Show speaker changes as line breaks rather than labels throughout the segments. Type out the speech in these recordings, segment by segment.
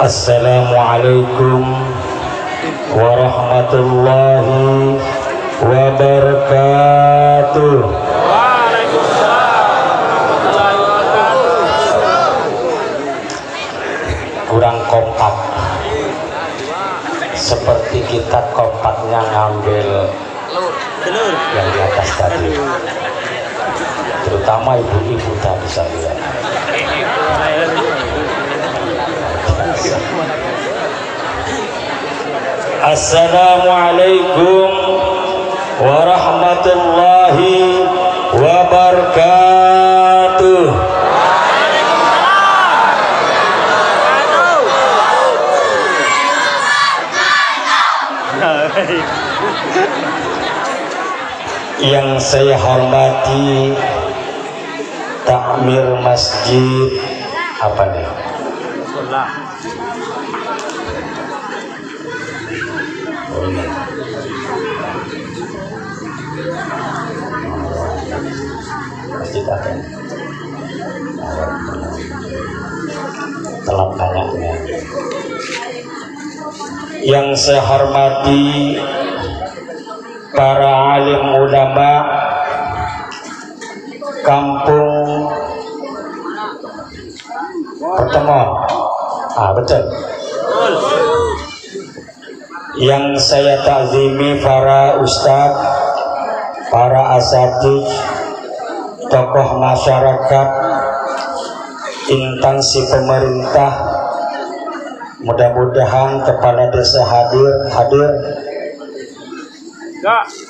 Assalamualaikum warahmatullahi wabarakatuh. Kurang kompak, seperti kita kompaknya ngambil yang di atas tadi, terutama ibu-ibu tadi saya lihat. Assalamualaikum warahmatullahi wabarakatuh. Yang saya hormati takmir masjid apa nih? Masjid apa? Telat banyaknya. Yang saya hormati para alim ulama kampung Pertemuan. Betul. Yang saya takzimi para ustadz, para asatidz, tokoh masyarakat, instansi pemerintah, mudah-mudahan kepala desa hadir.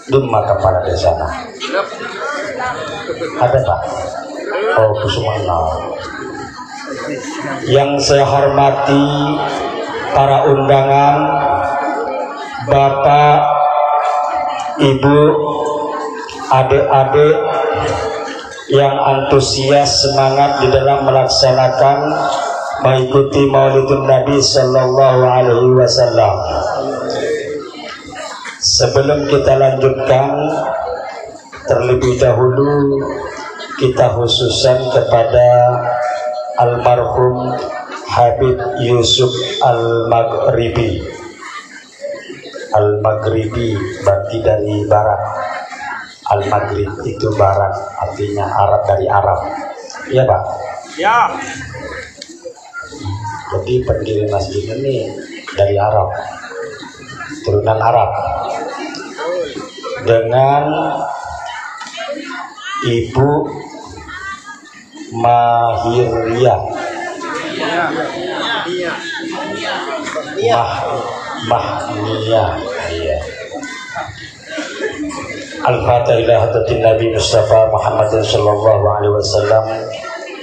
Lima kepala desa. Ada Pak? Oh, Kusumana. Yang saya hormati para undangan, Bapak, Ibu, adik-adik yang antusias semangat di dalam melaksanakan mengikuti Maulidun Nabi Sallallahu Alaihi Wasallam. Sebelum kita lanjutkan, terlebih dahulu kita khususan kepada almarhum Habib Yusuf Al-Maghribi. Al-Maghribi berarti dari barat. Al-Maghrib itu barat, artinya Arab, dari Arab. Iya Pak? Ya. Jadi pendiri masjid ini dari Arab, turunan Arab, dengan Ibu Mahiriyah. Mahmiyah. Iya. Al-Fatihah ila hadratin Nabi Mustafa Muhammad sallallahu alaihi wasallam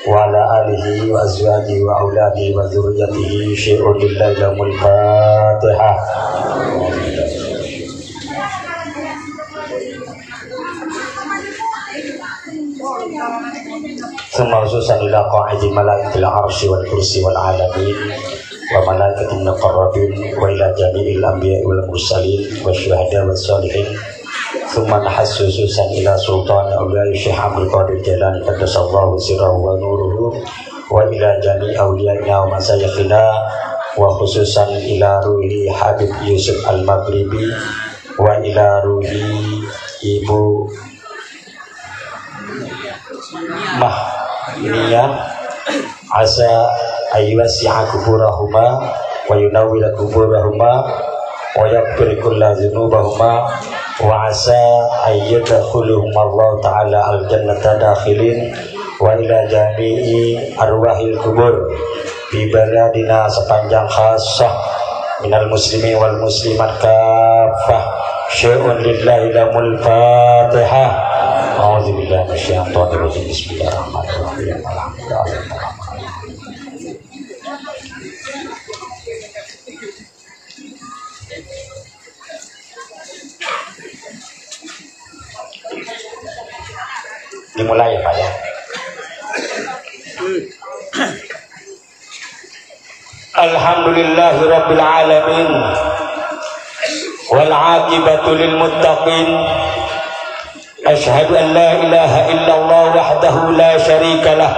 wa ala alihi wa azwajihi wa auladihi wa dzurriyyatihi syai'un lillahi lamul Fatihah. Thumma khususan ila qa'idi malaikatil arsy wal kursi wal alamin wa malaikatil muqarrabin wa ila jami'il anbiya'i wal mursalin wa syuhada was sholihin. Thumma khususan ila sultan awliya Syekh Abdul Qadir Jailani qaddasallahu sirrahu wa nuruhu wa ila jami'i awliya'ina wa masayikhina wa khususan ila ruhi Habib Yusuf Al-Maghribi wa ila ruhi Ibu Mahmiyah asa ayyasi'a kuburahuma wa yunawwila kuburahuma wa yaghfir kulla dzunubahuma wa asa ayyadkhuluhum Allah ta'ala al-jannata dakhilin wa ila jami'i arwahil kubur bi baladina sepanjang khassah minal muslimin wal muslimat kafah syai'un lillahi lamul Fatihah. A'udzubillahi minasyaitonir rajim. Bismillahirrahmanirrahim. Dimulai ya Pak ya. Alhamdulillahirabbil alamin wal 'aqibatu lil muttaqin. Asyhadu an la ilaha illallah wahdahu la syarika lah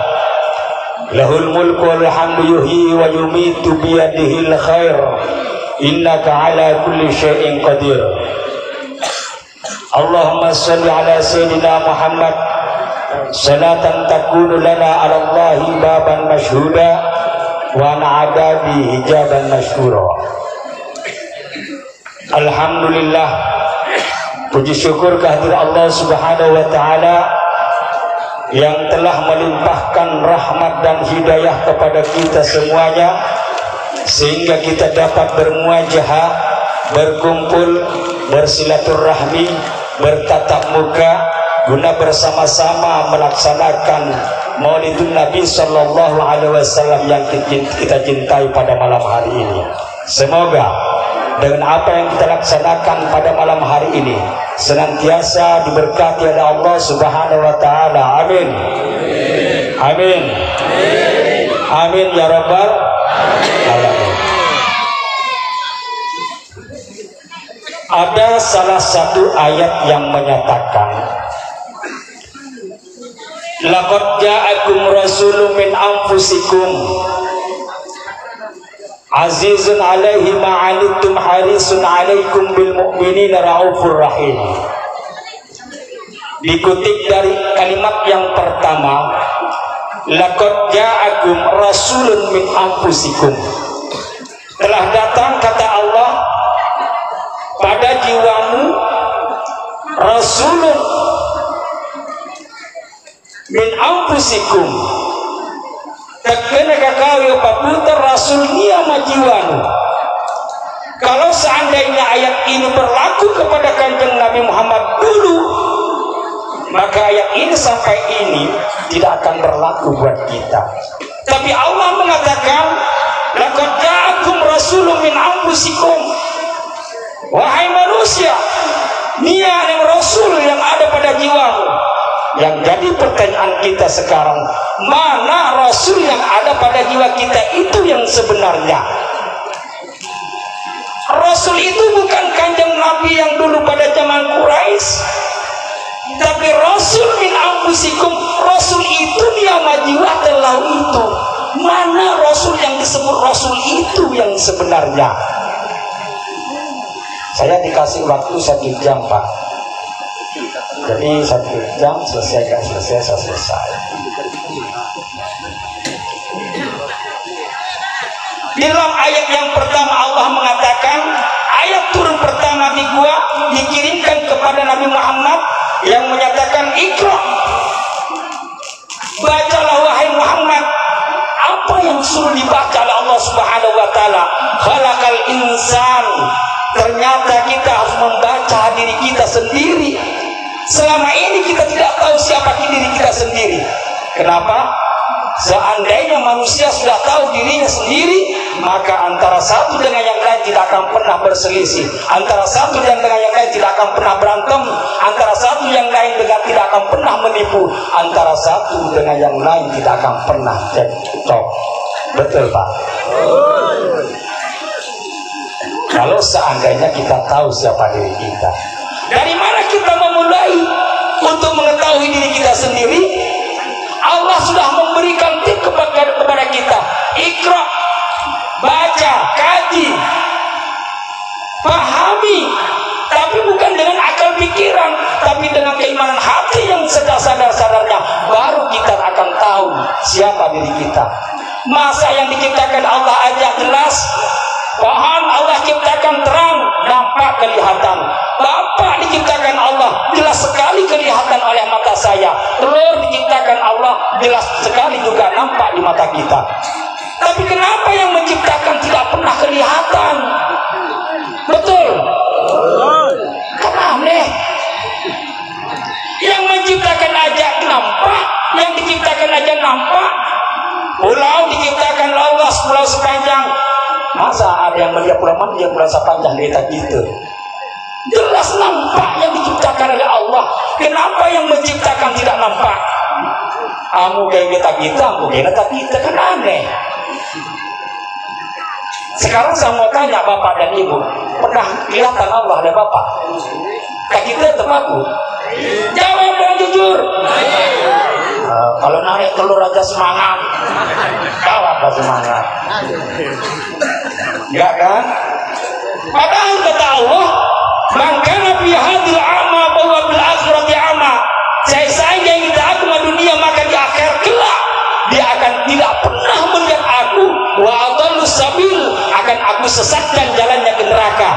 Lahul mulku wal hamdu yuhyi wa yumitu biyadihil khair. Innaka ala kulli syai'in qadir. Allahumma shalli ala sayyidina Muhammad salatan takunu lana ala Allahi baban masyhuda wa na'adabi hijaban masyhura. Alhamdulillah, puji syukur kehadirat Allah Subhanahu wa taala yang telah melimpahkan rahmat dan hidayah kepada kita semuanya, sehingga kita dapat bermuajahah, berkumpul, bersilaturahmi, bertatap muka guna bersama-sama melaksanakan Maulidun Nabi Sallallahu Alaihi Wasallam yang kita cintai pada malam hari ini. Semoga dengan apa yang kita laksanakan pada malam hari ini senantiasa diberkati oleh Allah Subhanahu wa taala. Amin. Amin. Amin ya rabbal alamin. Ada salah satu ayat yang menyatakan, laqad ja'akum rasulun min anfusikum azizun alaihi ma'anittum harisun alaikum bil mu'minina raufur rahim. Dikutip dari kalimat yang pertama, laqad ja'akum rasulun min anfusikum, telah datang kata Allah pada jiwamu rasulun min anfusikum. Tekena kakawi paputar rasul niya majiwanu. Kalau seandainya ayat ini berlaku kepada Kanjeng Nabi Muhammad dulu, maka ayat ini sampai ini tidak akan berlaku buat kita. Tapi Allah mengatakan, laqad ja'akum rasulun min anfusikum. Wahai manusia, niya yang rasul yang ada pada jiwamu. Yang jadi pertanyaan kita sekarang, mana rasul yang ada pada jiwa kita itu yang sebenarnya? Rasul itu bukan Kanjeng Nabi yang dulu pada zaman Quraisy, tapi rasul min anfusikum. Rasul itu dia majiwa telah itu. Mana rasul yang disebut rasul itu yang sebenarnya? Saya dikasih waktu 1 jam, Pak. Jadi 1 jam selesai, gak selesai, saya selesai. Di dalam ayat yang pertama Allah mengatakan, ayat turun pertama di gua dikirimkan kepada Nabi Muhammad yang menyatakan, Iqra, bacalah wahai Muhammad apa yang suruh dibaca oleh Allah Subhanahu wa taala. Khalaqal insan. Ternyata kita harus membaca diri kita sendiri. Selama ini kita tidak tahu siapa diri kita sendiri. Kenapa? Seandainya manusia sudah tahu dirinya sendiri, maka antara satu dengan yang lain tidak akan pernah berselisih, antara satu dengan yang lain tidak akan pernah berantem, antara satu yang lain tidak akan pernah menipu, antara satu dengan yang lain tidak akan pernah cekcok. Betul, Pak? Kalau seandainya kita tahu siapa diri kita, dari mana kita memulai untuk mengetahui diri kita sendiri? Allah sudah memberikan tip kepada kita. Iqra, baca, kaji, pahami, tapi bukan dengan akal pikiran, tapi dengan keimanan hati yang sadar-sadarnya. Baru kita akan tahu siapa diri kita. Masa yang diciptakan Allah aja jelas, pohon Allah ciptakan terang, nampak kelihatan. Bapak diciptakan Allah, jelas sekali kelihatan oleh mata saya. Telur diciptakan Allah, jelas sekali juga nampak di mata kita. Tapi kenapa yang menciptakan tidak pernah kelihatan? Betul? Kan aneh. Yang menciptakan aja nampak, yang diciptakan aja nampak. Pulau diciptakan Allah, pulau sepanjang. Masa ada yang melihat pulau mana yang pulau sepanjang kita gitu? Jelas nampak yang diciptakan oleh Allah. Kenapa yang menciptakan tidak nampak? Kamu kayak kita, kamu kayak kita, kan aneh. Sekarang saya mau tanya Bapak dan Ibu, pernah kelihatan Allah oleh Bapak? Kak kita atau aku? Jawab yang jujur. Kalau narik telur aja semangat. Kau apa semangat? Enggak kan? Padahal kata Allah, "Man kana fi hadhil a'ma bahwa bil akhirati a'ma." Saya yang tidak aku di dunia, maka di akhir kelak dia akan tidak pernah melihat aku. Wa adallu sabil, akan aku sesatkan jalannya ke neraka.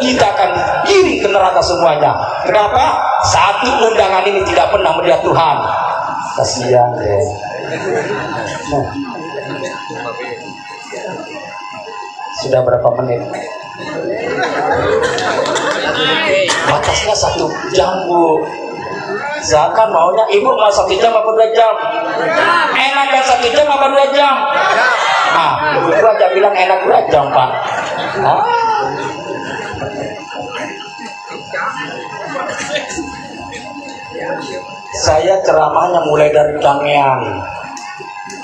Kita akan giring ke neraka semuanya. Kenapa? Satu undangan ini tidak pernah melihat Tuhan. Kasihan deh. Sudah berapa menit? Batasnya 1 jam, Bu. Zakat maunya ibu mau 1 jam apa 2 jam? Enak kan 1 jam apa 2 jam? Nah, ibu aja bilang enak 2 jam, Pak. Saya ceramahnya mulai dari Kangean,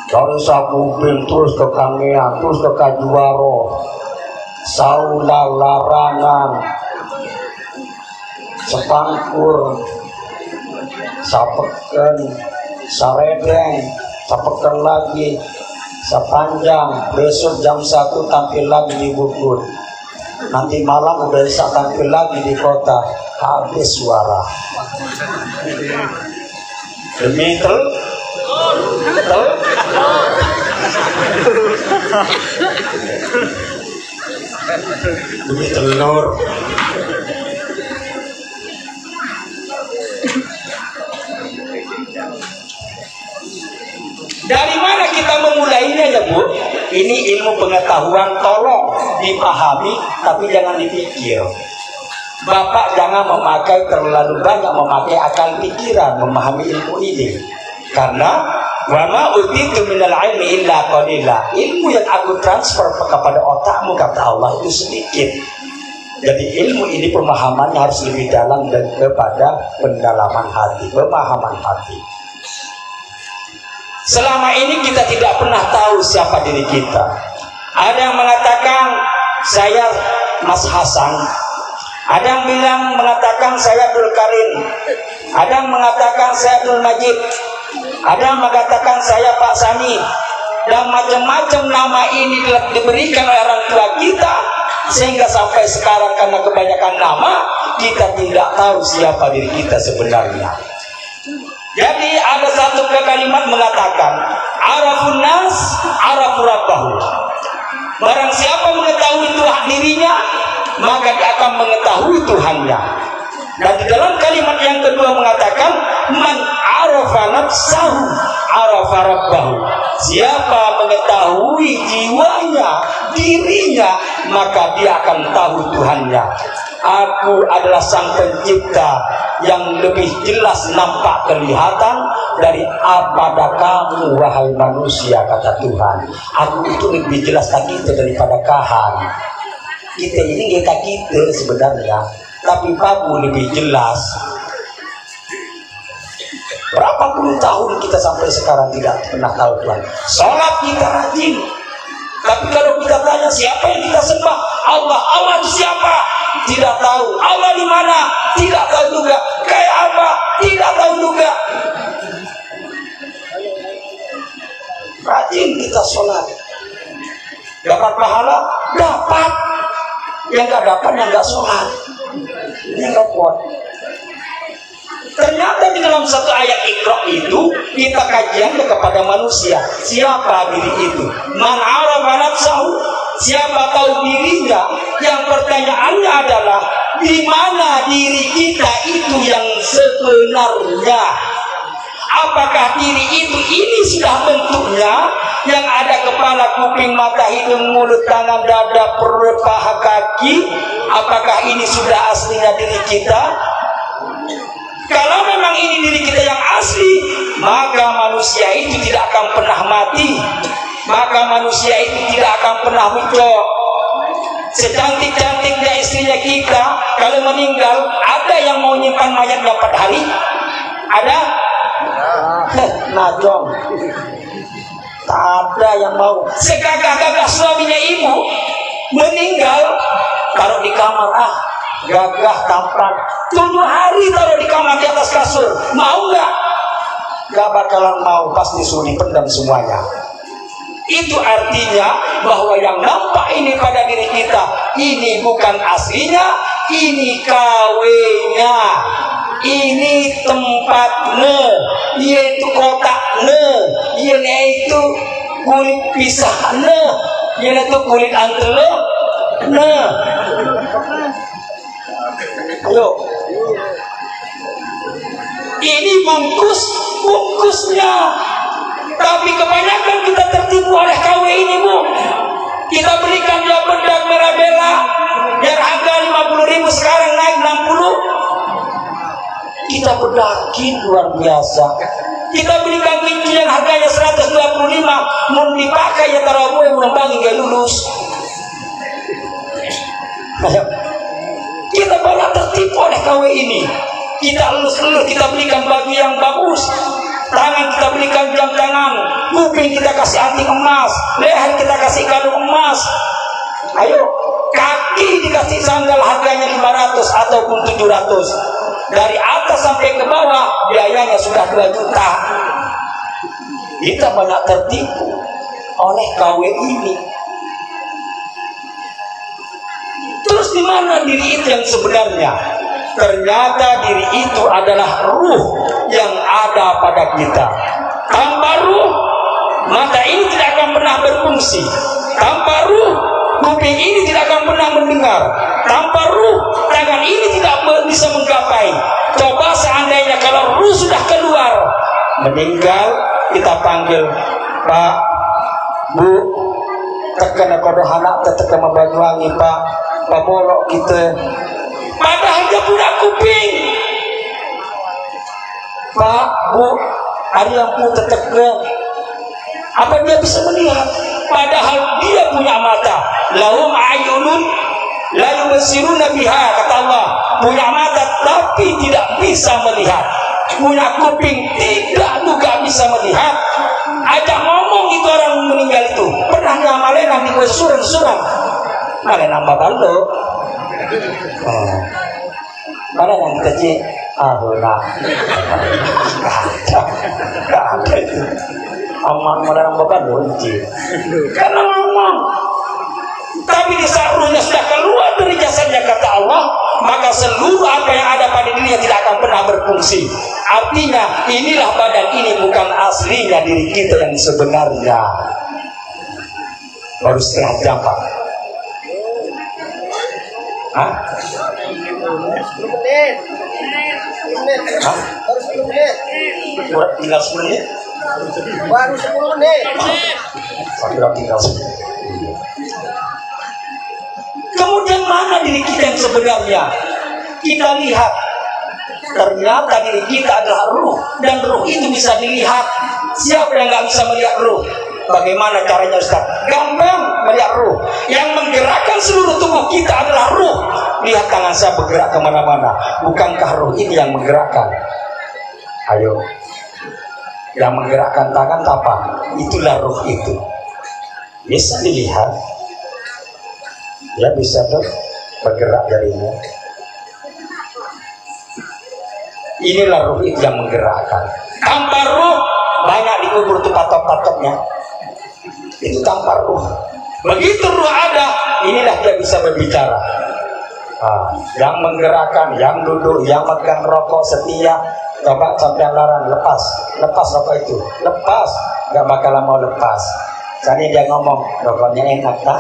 dari Sabubin, terus ke Kangean, terus ke Kajuwaro, Saula, Larangan, Sepangkur, Sapeken, Saredeng, Sapeken lagi, Sapanjang. Besok jam 1 tampil lagi di Bukut. Nanti malam udah bisa tampil lagi di kota. Habis suara. Demi demi telur. Dari mana kita memulainya ya, Bu? Ini ilmu pengetahuan, tolong dipahami tapi jangan dipikir. Bapak jangan terlalu banyak memakai akal pikiran memahami ilmu ini. Karena wa ma utitu minal ilmi illa qalila. Ilmu yang aku transfer kepada otakmu, kata Allah, itu sedikit. Jadi ilmu ini pemahamannya harus lebih dalam dan kepada pendalaman hati, pemahaman hati. Selama ini kita tidak pernah tahu siapa diri kita. Ada yang mengatakan saya Mas Hasan, ada yang mengatakan saya Abdul Karim, ada yang mengatakan saya Abdul Majid, ada yang mengatakan saya Pak Sani, dan macam-macam nama ini diberikan oleh orang tua kita, sehingga sampai sekarang karena kebanyakan nama kita tidak tahu siapa diri kita sebenarnya. Jadi ada satu kalimat mengatakan, arafun nas arafu rabbahu. Barang siapa mengetahui Tuhan dirinya, maka dia akan mengetahui Tuhannya. Dan di dalam kalimat yang kedua mengatakan, man arafa nafsahu arafa rabbahu. Siapa mengetahui jiwanya, dirinya, maka dia akan tahu Tuhannya. Aku adalah sang pencipta yang lebih jelas nampak kelihatan dari pada kamu wahai manusia, kata Tuhan. Aku itu lebih jelas tak kita daripada kahan. Kita ini kita sebenarnya, tapi kamu lebih jelas. Berapa puluh tahun kita sampai sekarang tidak pernah tahu Tuhan. Sholat kita rajin, tapi kalau kita tanya siapa yang kita sembah, Allah. Allah itu siapa? Tidak tahu. Allah di mana? Tidak tahu juga. Kayak apa? Tidak tahu juga. Rajin kita sholat, dapat pahala? Dapat. Yang nggak dapat yang nggak sholat, yang nggak kuat. Ternyata di dalam satu ayat Iqra itu kita kajian kepada manusia. Siapa diri itu? Man arafa nafsahu. Siapa tahu dirinya? Yang pertanyaannya adalah di mana diri kita itu yang sebenarnya? Apakah diri itu ini sudah bentuknya yang ada kepala, kuping, mata, hidung, mulut, tangan, dada, perut, paha, kaki? Apakah ini sudah aslinya diri kita? Kalau memang ini diri kita yang asli, maka manusia itu tidak akan pernah mati, maka manusia itu tidak akan pernah muncul. Secantik-cantiknya istrinya kita, kalau meninggal, ada yang mau nyimpan mayatnya 4 hari? Ada? Najong. Tak ada yang mau. Segagah-gagah suaminya ibu meninggal, taruh di kamar, gagah tampan, 7 hari taruh di kamar di atas kasur, mau nggak? gak bakalan mau, pasti suruh dipendam semuanya. Itu artinya bahwa yang nampak ini pada diri kita, ini bukan aslinya, ini KW-nya, ini tempatnya, yaitu kotaknya, yaitu kulit pisahnya, yaitu kulit antele. Nah, ayo, ini bungkusnya. Tapi kebanyakan kita tertipu oleh KW ini, Bu. Kita berikan dia bedak merah bela yang harga 50.000 sekarang naik 60. Kita bedakin luar biasa. Kita berikan cincin yang harganya 125, mau dipakai ya taruh yang belum bangun gak lulus. Kita banyak tertipu oleh KW ini. Kita elus-elus, kita berikan baju yang bagus, tangan kita berikan jam tangan, kuping kita kasih anting emas, leher kita kasih kado emas. Ayo, kaki dikasih sandal harganya 500 ataupun 700. Dari atas sampai ke bawah biayanya sudah 2 juta. Kita banyak tertipu oleh KW ini. Terus di mana diri itu yang sebenarnya? Ternyata diri itu adalah ruh yang ada pada kita. Tanpa ruh, mata ini tidak akan pernah berfungsi. Tanpa ruh, kuping ini tidak akan pernah mendengar. Tanpa ruh, tangan ini tidak bisa menggapai. Coba seandainya kalau ruh sudah keluar, meninggal, kita panggil, Pak, Bu, tekan kodoh anak, tekan Banyuwangi, Pak, Pak Bolok kita. Padahal dia punya kuping. Pak, Bu, ada yang punya tetek. Apa dia bisa melihat? Padahal dia punya mata. Lahum ayunun la yubsiruna biha, kata Allah. Punya mata tapi tidak bisa melihat. Punya kuping tidak juga bisa melihat. Ajak ngomong itu orang meninggal itu. Pernah ngamalin nanti gue surang-surang. Malah nambah baldo. Mana yang kecil? Nah, gak ada itu. Aman mana nambah baldo karena ngomong. Tapi di saat ruhnya sudah keluar dari jasadnya, kata Allah, maka seluruh apa yang ada pada dirinya tidak akan pernah berfungsi. Artinya inilah badan ini bukan aslinya diri kita yang sebenarnya. Baru setengah jam, Pak. Hah?
10 menit.
Hah?
Baru 10 menit.
Tinggal 10 menit?
Baru 10 menit.
Saya tinggal 10 menit. Kemudian mana diri kita yang sebenarnya? Kita lihat, ternyata diri kita adalah ruh, dan ruh itu bisa dilihat. Siapa yang nggak bisa melihat ruh? Bagaimana caranya, Ustaz? Gampang melihat ruh. Yang menggerakkan seluruh tubuh kita adalah ruh. Lihat tangan saya bergerak kemana-mana. Bukankah ruh ini yang menggerakkan? Ayo, yang menggerakkan tangan apa? Itulah ruh itu. Bisa dilihat. Ya bisa tuh bergerak darinya. Inilah ruh itu yang menggerakkan. Tanpa ruh banyak dikubur tuh patok-patoknya. Itu tanpa ruh. Begitu ruh ada, inilah dia bisa berbicara. Yang menggerakkan, yang duduk, yang megang rokok setia. Coba sampai larang, lepas rokok itu, lepas, nggak bakalan mau lepas. Tadi dia ngomong rokoknya enak tak?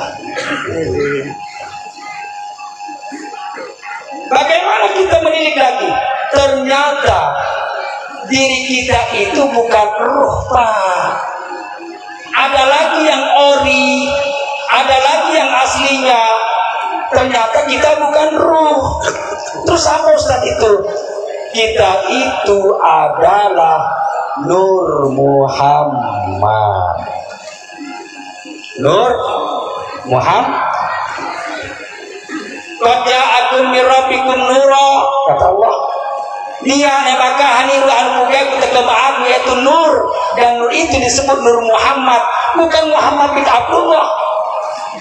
Bagaimana kita menilik lagi? Ternyata diri kita itu bukan ruh, Pak. Ada lagi yang ori, ada lagi yang aslinya. Ternyata kita bukan ruh. Terus apa Ustaz itu? Kita itu adalah Nur Muhammad. Nur Muhammad. Qad ja'akum min rabbikum nura, kata Allah. Dia maka haniru al-muga ketegamaan yaitu nur, dan nur itu disebut Nur Muhammad, bukan Muhammad bin Abdullah,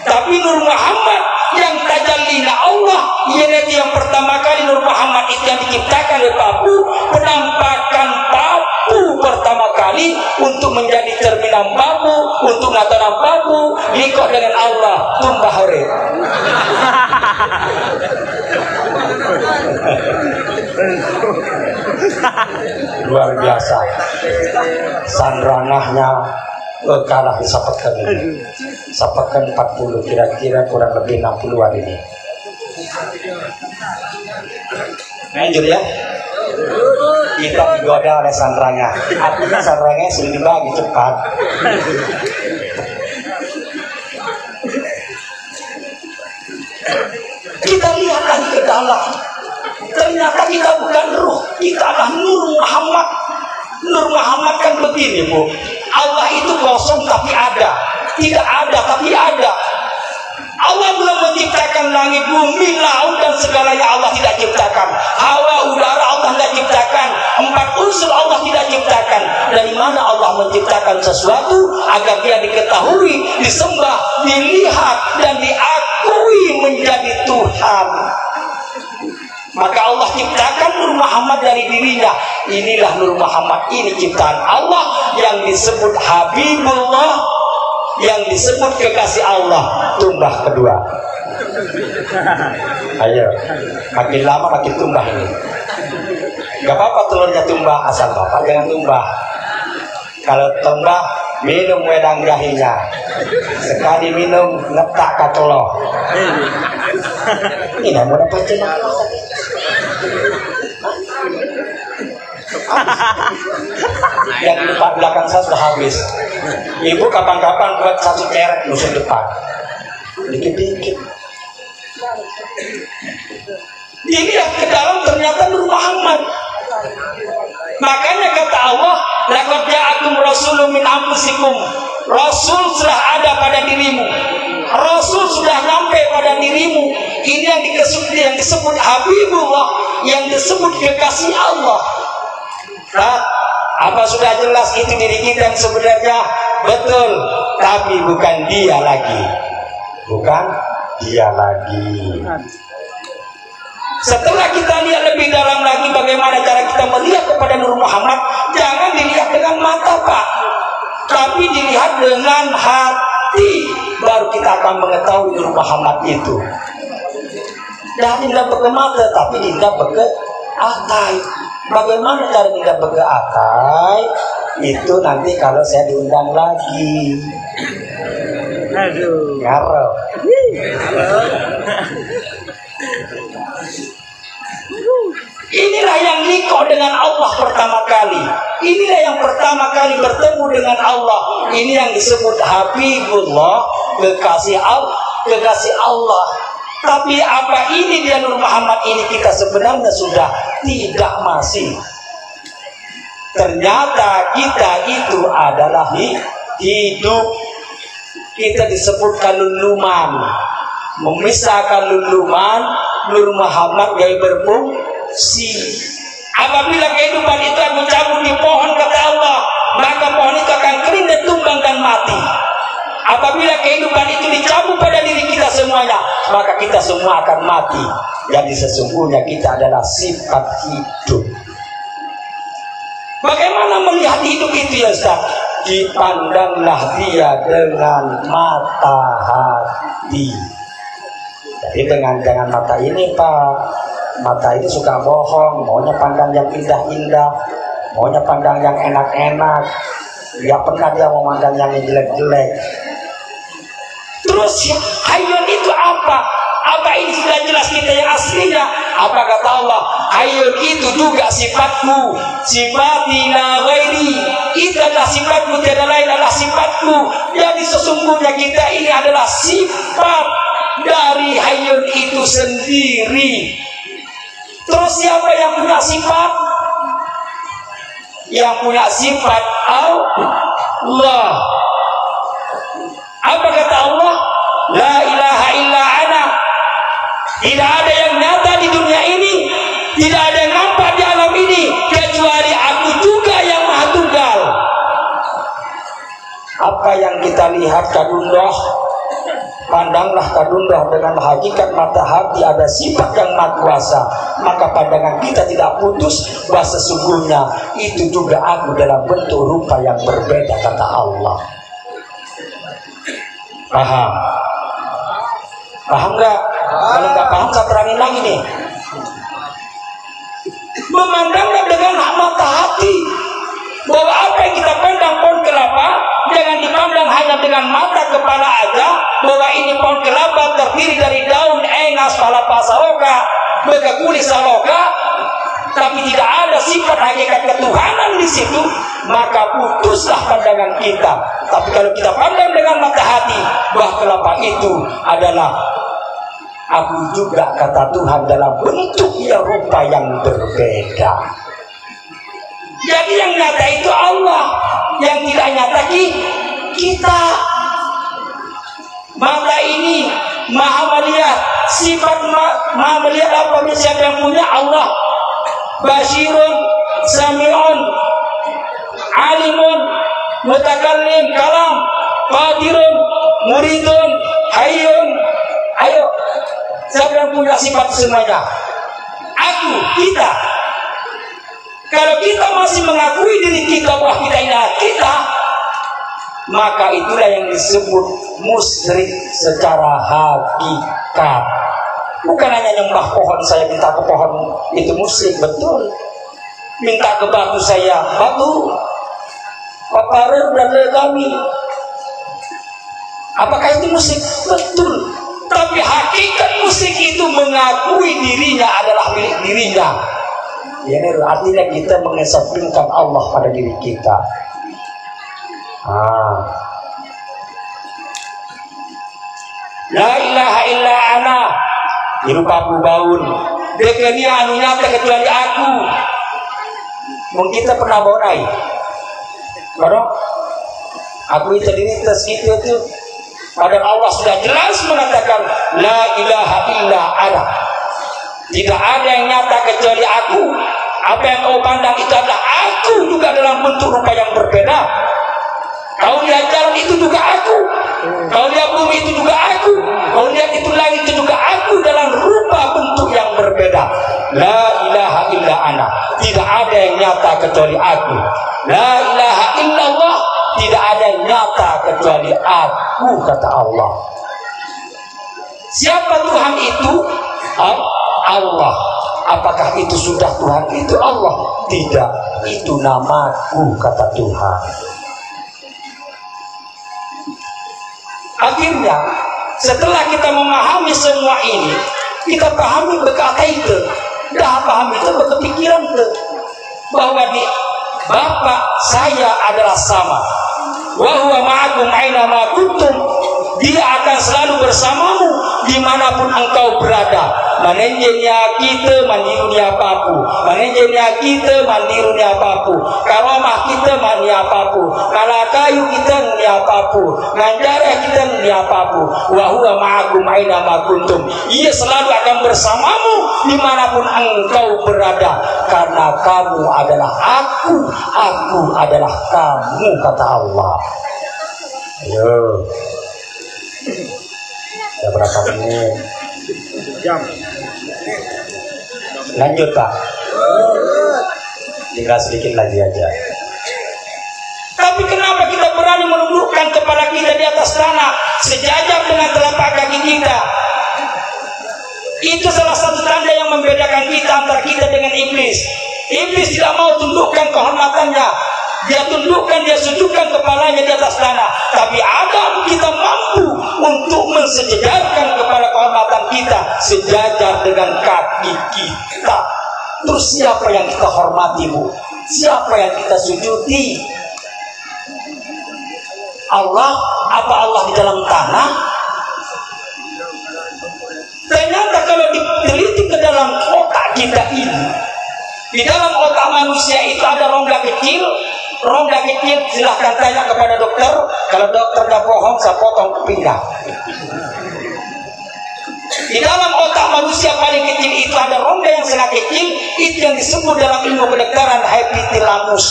tapi Nur Muhammad yang tajallina Allah. Yaitu yang pertama kali Nur Muhammad itu yang diciptakan oleh Papu, penampakan Papu pertama kali untuk menjadi cerminan bambu, untuk ngatanam bambu, nikah dengan Allah, tumbah hore. Luar biasa. Sandrangahnya kalah disapakan ini. Sapakan 40, kira-kira kurang lebih 60-an ini. Lanjut ya. Kita digoda oleh sandrangah. Artinya sandrangahnya sudah dibagi cepat. Kita lihat lagi ke dalam. Ternyata kita bukan ruh, kita adalah Nur Muhammad. Nur Muhammad kan begini, Bu. Allah itu kosong tapi ada. Tidak ada tapi ada. Allah belum menciptakan langit, bumi, laut dan segalanya Allah tidak ciptakan. Hawa, udara Allah tidak ciptakan. 4 unsur Allah tidak ciptakan. Dari mana Allah menciptakan sesuatu agar dia diketahui, disembah, dilihat dan diakui menjadi Tuhan? Maka Allah ciptakan Nur Muhammad dari dirinya. Inilah Nur Muhammad, ini ciptaan Allah yang disebut Habibullah, yang disebut kekasih Allah. Tumbah kedua. Ayo, makin lama makin tumbah ini. Gak apa-apa telurnya tumbah, asal bapak jangan tumbah. Kalau tumbah, minum wedang jahinya. Sekali minum, letak katoloh. Ini mau dapat jenang tadi. Yang di depan belakang saya sudah habis. Ibu kapan-kapan buat 1 ceret musim depan. Dikit-dikit. Dilihat ke dalam ternyata Nur Muhammad. Makanya kata Allah, laqad ja'akum rasulun min anfusikum. Rasul sudah ada pada dirimu. Rasul sudah sampai pada dirimu. Ini yang disebut Habibullah, yang disebut kekasih Allah. Nah, apa sudah jelas itu diri kita yang sebenarnya? Betul, tapi bukan dia lagi. Bukan dia lagi. Setelah kita lihat lebih dalam lagi bagaimana cara kita melihat kepada Nur Muhammad, jangan dilihat dengan mata, Pak, tapi dilihat dengan hati. Baru kita akan mengetahui Nur Muhammad itu. Dan tidak pakai mata, tapi tidak pakai atai. Bagaimana cara tidak pakai atai? Itu nanti kalau saya diundang lagi. Aduh, ngarep. Inilah yang nikah dengan Allah pertama kali. Inilah yang pertama kali bertemu dengan Allah. Ini yang disebut Habibullah, kekasih Allah. Tapi apa ini dia Nur Muhammad ini kita sebenarnya sudah tidak masih. Ternyata kita itu adalah hidup. Kita disebutkan luluman. Memisahkan luluman, Nur Muhammad gaya berfungsi. Apabila kehidupan itu aku cabut di pohon kata Allah, maka pohon itu akan kering dan tumbang dan mati. Apabila kehidupan itu dicabut pada diri kita semuanya, maka kita semua akan mati. Jadi sesungguhnya kita adalah sifat hidup. Bagaimana melihat hidup itu ya Ustaz? Dipandanglah dia dengan mata hati. Jadi dengan mata ini Pak, mata itu suka bohong, maunya pandang yang indah-indah, maunya pandang yang enak-enak. Dia pernah dia mau pandang yang jelek-jelek. Terus hayun itu apa? Apa ini sudah jelas kita yang aslinya? Apa kata Allah? Hayun itu juga sifatku. Sifati la ghairi. Itu adalah sifatku, tiada lain adalah sifatku. Jadi sesungguhnya kita ini adalah sifat dari hayun itu sendiri. Terus siapa yang punya sifat? Yang punya sifat Allah. Apa kata Allah? La ilaha illa ana. Tidak ada yang nyata di dunia ini, tidak ada yang nampak di alam ini kecuali aku juga yang Maha Tunggal. Apa yang kita lihat kadullah? Pandanglah kadundah dengan hakikat mata hati ada sifat yang maha kuasa, maka pandangan kita tidak putus bahwa sesungguhnya itu juga aku dalam bentuk rupa yang berbeda, kata Allah. Paham? Paham nggak? Kalau nggak paham saya terangin lagi nih. Memandanglah dengan mata hati bahwa apa yang kita pandang pohon kelapa jangan dipandang hanya dengan mata kepala aja, bahwa ini pohon kelapa terdiri dari daun, engas, palapa, saloka, bega kulit saloka, tapi tidak ada sifat hakikat ketuhanan di situ, maka putuslah pandangan kita. Tapi kalau kita pandang dengan mata hati bahwa kelapa itu adalah aku juga, kata Tuhan, dalam bentuk yang rupa yang berbeda. Jadi yang nyata itu Allah, yang tidak nyata kita. Mata ini maha melihat, sifat maha melihat apa? Siapa yang punya? Allah. Basirun, sami'un, alimun, mutakallim, kalam, qadirun, muridun, hayyun. Ayo, siapa yang punya sifat semuanya? Aku, kita. Kalau kita masih mengakui diri kita bahwa kita ini kita, maka itulah yang disebut musyrik secara hakikat. Bukan hanya nyembah pohon, saya minta ke pohon itu musyrik, betul. Minta ke batu, saya batu, paparer dan kami. Apakah itu musyrik? Betul. Tapi hakikat musyrik itu mengakui dirinya adalah milik dirinya. Ini artinya kita mengesampingkan Allah pada diri kita. La ilaha illa ana irupa baun dekeni anu nyata kecuali aku. Mungkin kita pernah baunai baru aku itu diri tes gitu itu, padahal Allah sudah jelas mengatakan la ilaha illa ana, tidak ada yang nyata kecuali aku. Apa yang kau pandang itu adalah aku juga dalam bentuk rupa yang berbeda. Kau lihat jalan itu juga aku, kau lihat bumi itu juga aku, kau lihat itu langit itu juga aku dalam rupa bentuk yang berbeda. La ilaha illa ana, tidak ada yang nyata kecuali aku. La ilaha illallah, tidak ada yang nyata kecuali aku, kata Allah. Siapa Tuhan itu? Allah. Apakah itu sudah Tuhan itu Allah? Tidak, itu namaku, kata Tuhan. Akhirnya setelah kita memahami semua ini, kita pahami berkata itu, dah paham itu berkepikiran itu, bahwa di Bapa saya adalah sama, wa huwa ma'akum aina ma kuntum, dia akan selalu bersamamu dimanapun engkau berada. Manenjenya kita mandirunya apapu, manenjenya kita mandirunya apapu, karomah kita mani apapu, kalakayu kita ni apapu, nganjara kita ni apapu. Wa huwa ma'akum aina ma kuntum, ia selalu akan bersamamu dimanapun engkau berada, karena kamu adalah aku adalah kamu, kata Allah. Ayo, ya berapa menit?
Jam.
Lanjut Pak. Tinggal sedikit lagi aja. Tapi kenapa kita berani menundukkan kepala kita di atas tanah sejajar dengan telapak kaki kita? Itu salah satu tanda yang membedakan kita antara kita dengan iblis. Iblis tidak mau tundukkan kehormatannya, dia tundukkan, dia sujudkan kepalanya di atas tanah. Tapi Adam, kita mampu untuk mensejajarkan kepala kehormatan kita sejajar dengan kaki kita. Terus siapa yang kita hormati, Bu? Siapa yang kita sujudi? Allah? Apa Allah di dalam tanah? Ternyata kalau diteliti ke dalam otak kita ini, di dalam otak manusia itu ada rongga kecil. Rongga kecil, silahkan tanya kepada dokter. Kalau dokternya bohong, saya potong kupingnya. Di dalam otak manusia paling kecil itu ada rongga yang sangat kecil. Itu yang disebut dalam ilmu kedokteran hypothalamus.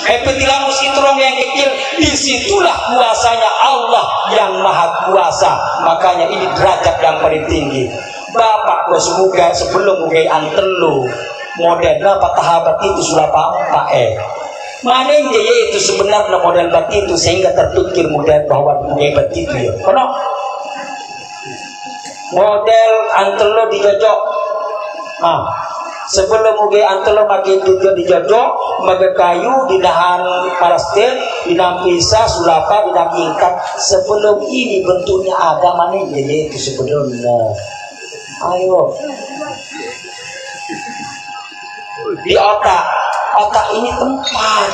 Epitelamus itu rong yang kecil, disitulah kuasanya Allah yang maha kuasa. Makanya ini derajat yang paling tinggi. Bapak gue semoga sebelum gue antelu modelnya patahabat itu sudah apa mana yang dia itu sebenarnya model bat itu sehingga tertukir model bahwa gue bat itu ya. Kono model antelu dijojok. Sebelum gue antelo makin juga dijojok, makin kayu di dahan parastil, di dahan pisah, sulapa, di dahan ingkat. Sebelum ini bentuknya ada mana jadi itu sebelumnya. Ayo, di otak ini tempat.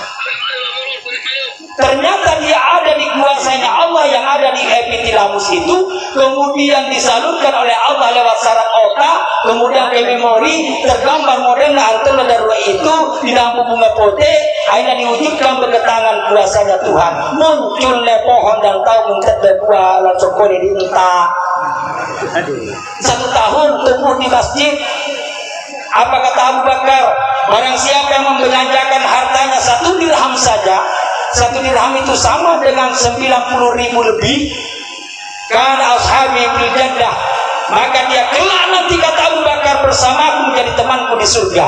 Ternyata dia ada di kuasanya Allah yang ada di epitelamus itu, kemudian disalurkan oleh Allah lewat saraf otak, kemudian ke memori, tergambar modelnya antara darwa itu di dalam bunga pote, akhirnya diwujudkan berketangan kuasanya Tuhan. Munculnya pohon dan tahu mentet berbuah langsung kone diminta. 1 tahun tumbuh di masjid. Apa kata Abu Bakar? Barang siapa yang membelanjakan hartanya 1 dirham saja, 1 dirham itu sama dengan 90.000 lebih. Karena ashabi fil jannah, maka dia kelak nanti kata Abu Bakar bersamaku menjadi temanku di surga.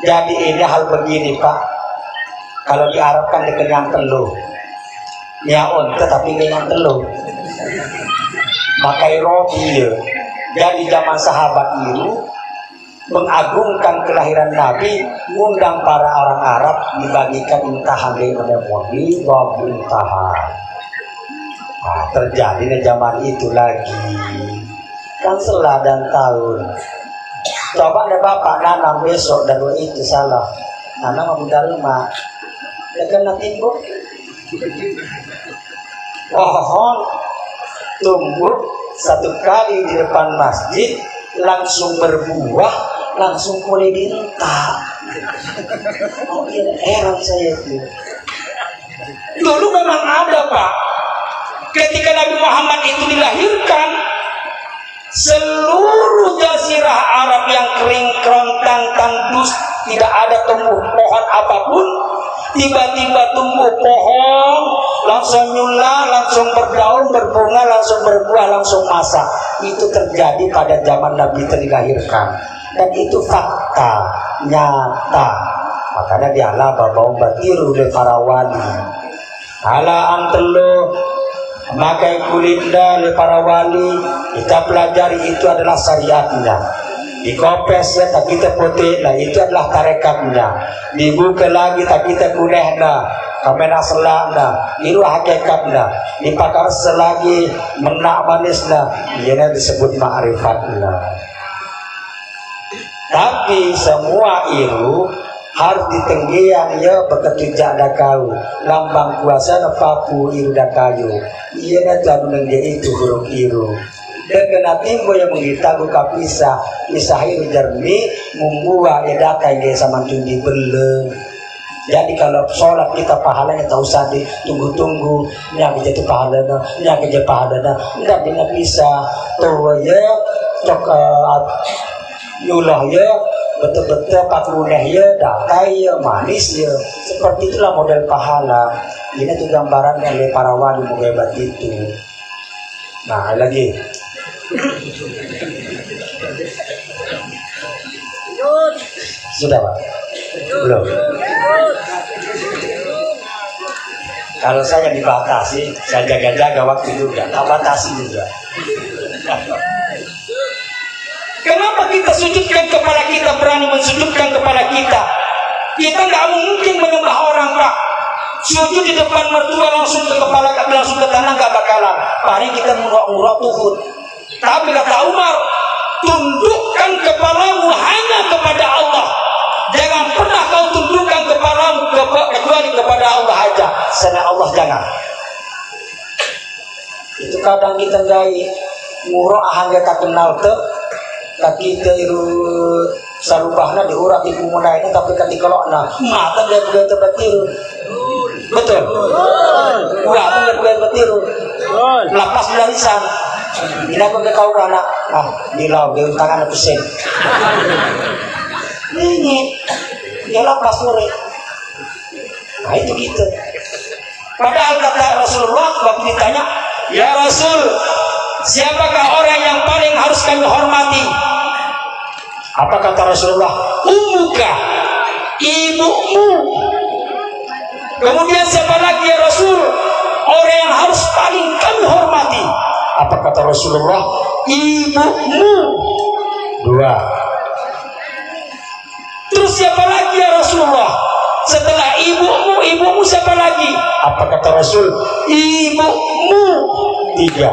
Jadi ini hal begini Pak. Kalau di Arab kan dikenyang telur, nyaon tetapi kenyang telur. Makai roti ya. Jadi zaman sahabat itu mengagungkan kelahiran Nabi, undang para orang Arab dibagikan intahan dari menemui bahwa intahan. Terjadi di zaman itu lagi kan setelah dan tahun. Coba deh Bapak nanam besok dan itu salah. Nanam mudah rumah. Ya kan nanti Bu. Pohon tumbuh 1 kali di depan masjid, langsung berbuah, langsung boleh dientah. Heran saya itu. Dulu memang ada Pak. Ketika Nabi Muhammad itu dilahirkan, seluruh jazirah Arab yang kering, kerontang, tandus, tidak ada tumbuh pohon apapun. Tiba-tiba tumbuh pohon, langsung nyula, langsung berdaun, berbunga, langsung berbuah, langsung masak. Itu terjadi pada zaman Nabi dilahirkan. Dan itu fakta, nyata. Makanya dialah bawa batiru oleh para wali. Ala antelo, maka kulinda oleh para wali. Kita pelajari itu adalah syariatnya. Dikopes ya tak kita putih, nah itu adalah tarekatnya. Dibuka lagi tak kita kulehna, kamera selana, itu hakikatnya. Dipakar selagi menak manisnya, ini disebut ma'rifatnya. Tapi semua itu harus ditenggian ya begitu jada kau lambang kuasa papu iru dakayu. Iya jangan nenggi itu burung iru. Dan kena timbo yang mengitahu kapisa isahir jernih membuat edaka yang sama tinggi belum. Jadi kalau sholat kita pahalanya tak usah ditunggu-tunggu nyaki jatuh pahalanya, nyaki jatuh pahalanya enggak bisa bisa tuh ya cok yulah ya betul-betul pakruneh ya dakai ya manis ya. Seperti itulah model pahala. Ini tuh gambaran oleh para wali hebat itu. Nah lagi sudah Pak? Belum. Kalau saya dibatasi, saya jaga-jaga waktu juga, tak batasi juga. Kenapa kita sujudkan kepala kita, berani mensujudkan kepala kita? Kita nggak mungkin menyembah orang Pak. Sujud di depan mertua langsung ke kepala, langsung ke tanah nggak bakalan. Paling kita murah-murah tuhud. Tapi kata Umar, tundukkan kepalamu hanya kepada Allah. Jangan pernah kau tundukkan kepalamu kecuali kepada Allah aja. Selain Allah jangan. Itu kadang kita gay murah hangga tak kenal te, kita itu sarubahna diurak di kumunai tapi ketika lokna mata dia bukan terbetir. Betul. Wah, bukan betir. Lepas belarisan. Ini aku kau anak di laut di tangan aku sen. Ini ialah pas sore. Nah itu gitu. Padahal kata Rasulullah waktu ditanya, ya Rasul, siapakah orang yang paling harus kami hormati? Apa kata Rasulullah? Ummuka, ibumu. Kemudian siapa lagi ya Rasul? Orang yang harus paling kami hormati. Apa kata Rasulullah? Ibumu. 2. Terus siapa lagi ya Rasulullah? Setelah ibumu siapa lagi? Apa kata Rasul? Ibumu. 3.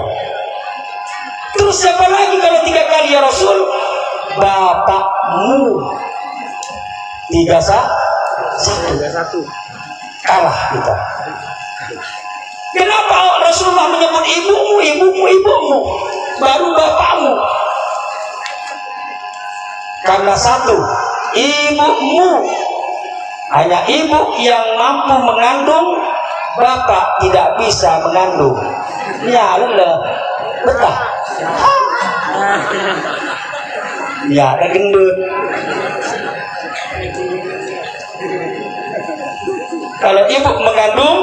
Terus siapa lagi kalau 3 kali ya Rasul? Bapakmu. 1. Kalah kita. Kenapa Rasulullah menyebut ibumu, baru bapakmu? Karena 1, ibumu hanya ibu yang mampu mengandung, bapak tidak bisa mengandung. Ya Allah, betah. Ya ada gendut. Kalau ibu mengandung,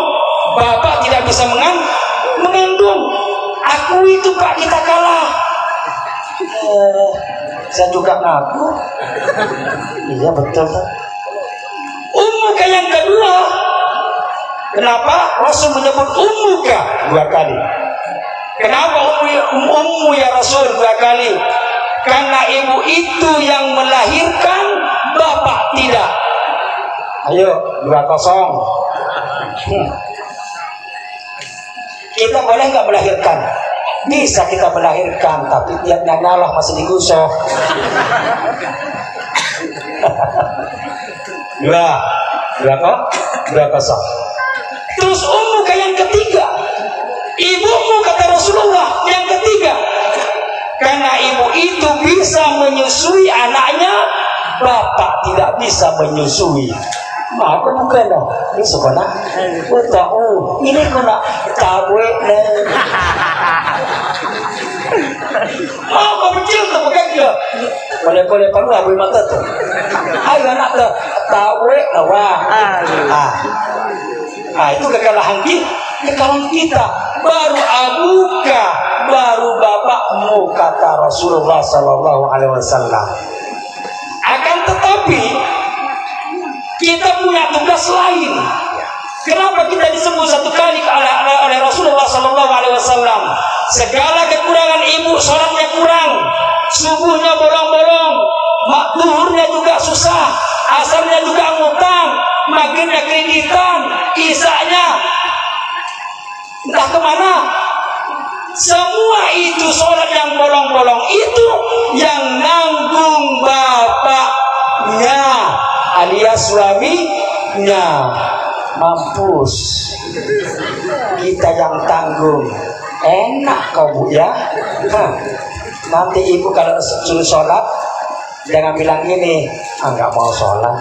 bapak tidak bisa mengandung. Aku itu Pak, kita kalah. Saya juga ngaku. Iya betul Pak. Ummuka yang kedua. Kenapa Rasul menyebut ummuka 2 kali? Kenapa ummu ya Rasul 2 kali? Karena ibu itu yang melahirkan, bapak tidak. Ayo 2-0. Kita boleh nggak melahirkan? Bisa kita melahirkan, tapi tiapnya ngalah masih digusok. 2-0. Terus ummuka yang ketiga. Ibumu kata Rasulullah yang ketiga. Karena ibu itu bisa menyusui anaknya, bapak tidak bisa menyusui. Maka bukan dah. Ini sekolah. Oh tahu. Ini kena cawe nih. Oh kau kecil tu bukan dia. Boleh paru abu mata tu. Ayo anak tu cawe awak. Itu kekalahan kita. Baru abuka, baru bapakmu kata Rasulullah Sallallahu Alaihi Wasallam. Akan tetapi kita punya tugas lain. Kenapa kita disebut 1 kali oleh Rasulullah Sallallahu Alaihi Wasallam? Segala kekurangan ibu, sholatnya kurang, subuhnya bolong-bolong, zuhurnya juga susah, asarnya juga ngutang, maghribnya kreditan, isanya entah kemana. Semua itu sholat yang bolong-bolong itu yang nanggung bapaknya alias suaminya. Mampus kita yang tanggung. Enak kau Bu ya. Nanti ibu kalau suruh sholat jangan bilang gini, nggak mau sholat.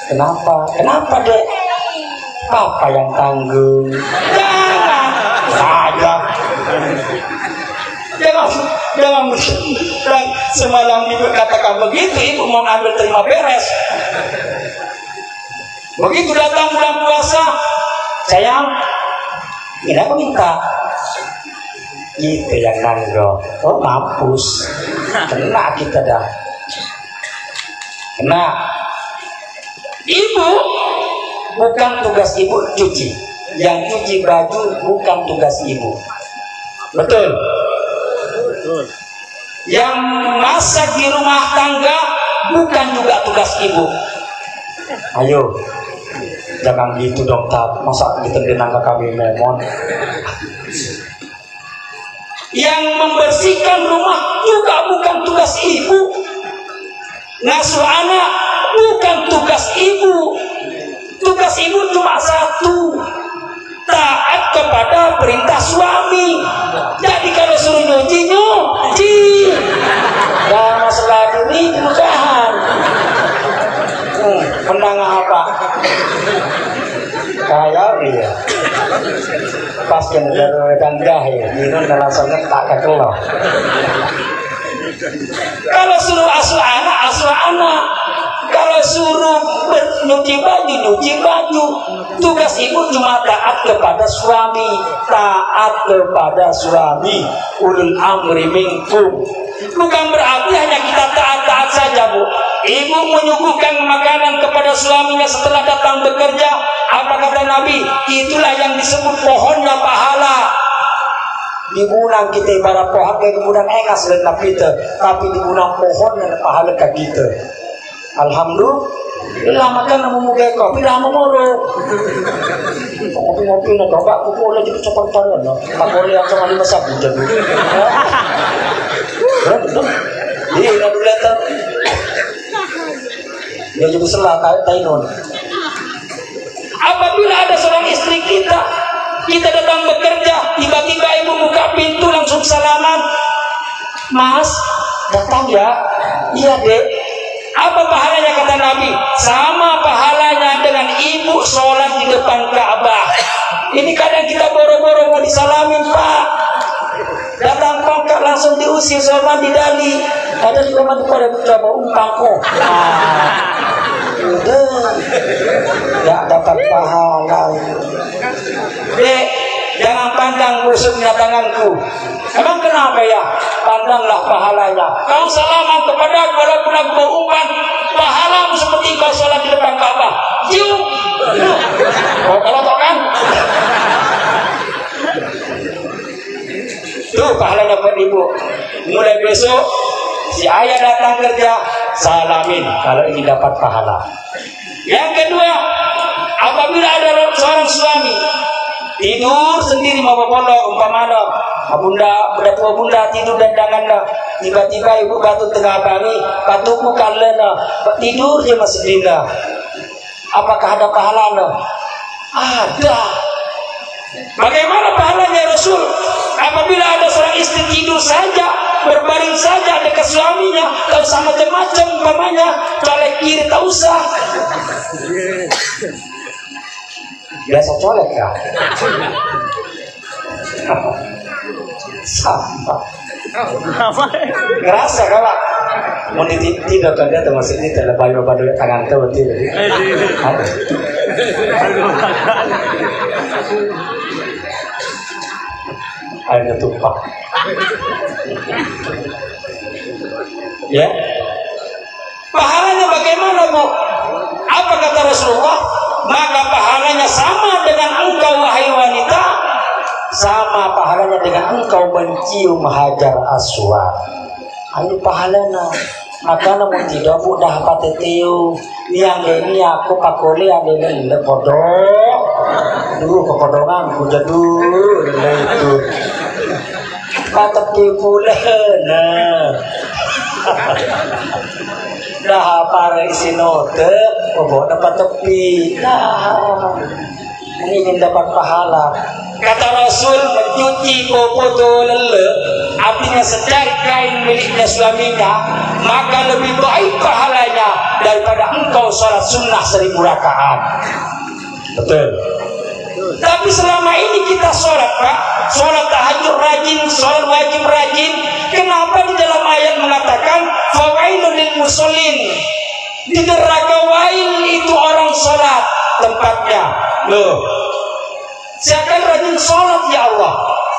Kenapa dek? Papa yang tanggung. Jangan semalam ibu katakan begitu, ibu mau ambil terima beres. Begitu datang bulan puasa, sayang, ini aku minta. Itu yang nanggung. Oh mampus, kena kita dah. Kena. Ibu bukan tugas ibu cuci. Yang cuci baju bukan tugas ibu. Betul. Yang masak di rumah tangga bukan juga tugas ibu. Ayo, jangan gitu dong tak. Masa ditendang ke kami memon. Yang membersihkan rumah juga bukan tugas ibu. Ngasuh anak bukan tugas ibu. Tugas ibu cuma 1, taat kepada perintah suami. Jadi kalau suruh nyuci. Dan masalah ini bukan. Menang apa? Kayak dia. Pas yang berwedan jahe, ini rasanya tak kekelok. Kalau suruh asuh anak.
Kalau suruh nyuci baju. Tugas ibu cuma taat kepada suami. Ulul amri minkum. Bukan berarti hanya kita taat saja, Bu. Ibu menyuguhkan makanan kepada suaminya setelah datang bekerja. Apa kata Nabi? Itulah yang disebut pohonnya pahala. Dibunang kita ibarat pohon kayak dibunang engas dan kita, tapi dibunang pohon yang pahala ke kita. Alhamdulillah makan namu muka kopi dah moro. Kopi nak coba aku boleh jadi cepat panen. Tak boleh yang sama 5 sabu jadi. Dia nak datang. Dia jadi selah tainon. Apabila ada seorang istri kita datang bekerja, tiba-tiba ibu buka pintu langsung salaman. Mas, datang ya? Iya dek. Apa pahalanya kata Nabi? Sama pahalanya dengan ibu sholat di depan Ka'bah. Ini kadang kita boro-boro mau disalamin, Pak. Datang pangkat langsung diusir sama didali. Ada juga mati pada coba umpang kok. Udah dapat pahala. Dek, jangan pandang busuknya tanganku. Emang kenapa ya? Pandanglah pahalanya. Kau salaman kepada aku walaupun aku mau umpan, pahalamu seperti kau sholat di depan Ka'bah. Jiu. Kalau tak kan? Tuh pahalanya buat ibu. Mulai besok si ayah datang kerja, salamin kalau ingin dapat pahala. Yang kedua, apabila ada seorang suami tidur sendiri mau berpondok umpamana bunda tidur dandangan, tiba-tiba ibu batu tengah pagi batuku kalena tidur dia masih dina. Apakah ada pahalanya? Ada. Bagaimana pahalanya Rasul? Apabila ada seorang istri tidur saja, berbaring saja dekat suaminya, tak usah macam-macam umpamanya, colek kiri tak usah. Biasa colek ya? Sampah. Ngerasa kawan? Mau tidak kan dia termasuk ini tidak bayu-bayu dulu tangan kau tidak? Airnya tumpah. Ya? Pahalanya bagaimana, Bu? Apa kata Rasulullah? Maka pahalanya sama dengan engkau wahai wanita, sama pahalanya dengan engkau mencium hajar aswad. Ayo pahalanya. Maka namun tidak Bu dah pateteu yang ini aku pakole ada ini lepodok. Dulu kepodongan ku jadul itu. Patepi pula nah. Dah para isi note, bawa dapat tepi. Nah, ingin dapat pahala. Kata Rasul mencuci popo lele, artinya secari kain miliknya suaminya, maka lebih baik pahalanya daripada engkau sholat sunnah 1000 rakaat. Betul. Tapi selama ini kita sholat, Pak, sholat tahajud rajin, sholat wajib rajin. Kenapa di dalam ayat mengatakan fawailul lil musallin? Di neraka wail itu orang sholat tempatnya. Loh, saya akan rajin sholat ya Allah,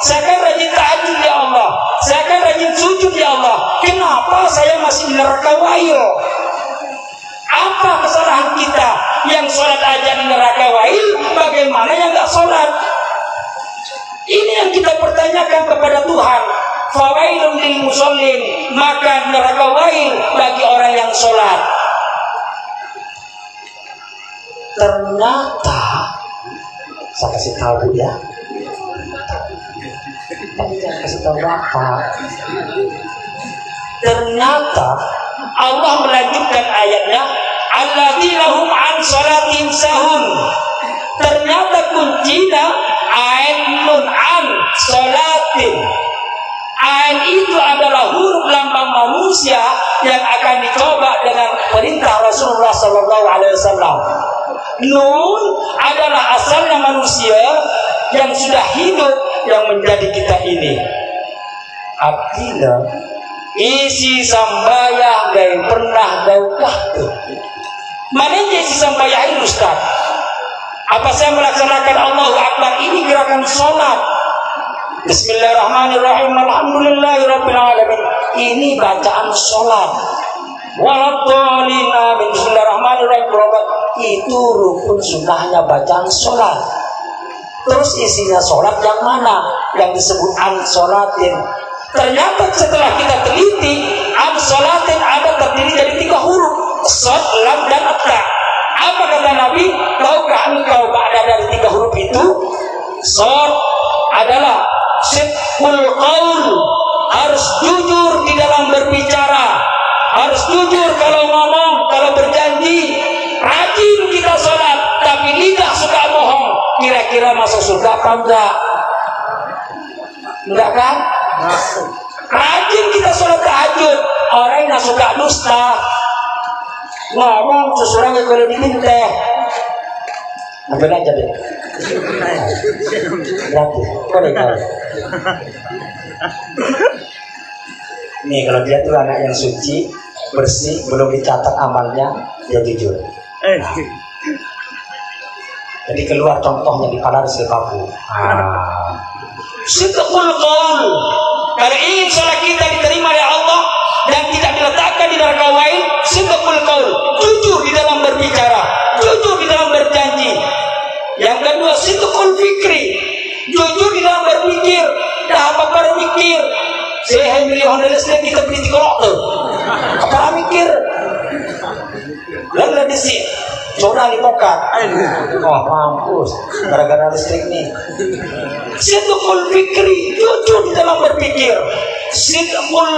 saya akan rajin tahajud ya Allah, saya akan rajin sujud ya Allah. Kenapa saya masih di neraka wail? Apa kesalahan kita yang sholat aja di neraka wail? Bagaimana yang nggak sholat? Ini yang kita pertanyakan kepada Tuhan. Fawailun lil musallin, maka neraka wail bagi orang yang sholat. Ternyata saya kasih tahu ya. Tapi jangan kasih tahu apa. Ternyata Allah melanjutkan ayatnya, alladzina hum an sholatin sahun. Ternyata kuncinya ainun an sholatin. Ain itu adalah huruf lambang manusia yang akan dicoba dengan perintah Rasulullah SAW. Nun adalah asalnya manusia yang sudah hidup yang menjadi kita ini. Artinya isi sambayah gay pernah daukah tuh. Mana yang disampaikan Ustaz? Apa saya melaksanakan Allahu Akbar ini gerakan sholat? Bismillahirrahmanirrahim. Alhamdulillahirabbil alamin. Ini bacaan sholat. Waladhdallin. Bismillahirrahmanirrahim. Itu rukun sunnahnya bacaan sholat. Terus isinya sholat yang mana? Yang disebut an-sholatin. Ternyata setelah kita teliti, an-sholatin ada terdiri dari 3 huruf. Shod, lam, dan ta. Apa kata Nabi? Tahukah engkau pada dari 3 huruf itu? Shod adalah sidqul qaul, harus jujur di dalam berbicara, harus jujur kalau ngomong, kalau berjanji. Rajin kita sholat, tapi lidah suka bohong. Kira-kira masuk surga apa enggak? Enggak kan? Rajin kita sholat tahajud, orang yang suka dusta, ngomong sesuatu yang boleh diminta. Ambil aja deh. Gratis, boleh kali. Nih kalau dia tuh anak yang suci, bersih, belum dicatat amalnya, dia jujur. Jadi keluar contohnya di Palaris ke Paku. Sidqul qaul. Kalau ingin sholat kita diterima oleh Allah dan tidak diletakkan di neraka wain, sidqul qaul, jujur di dalam berbicara, jujur di dalam berjanji. Yang kedua, sidqul fikri, jujur di dalam berpikir. Dah apa berpikir? Saya milih listrik kita beli 3 tuh. Apa mikir? Lalu disi, coba lipokat. Oh mampus, gara-gara listrik nih. Sidqul fikri, jujur di dalam berpikir. Sidqul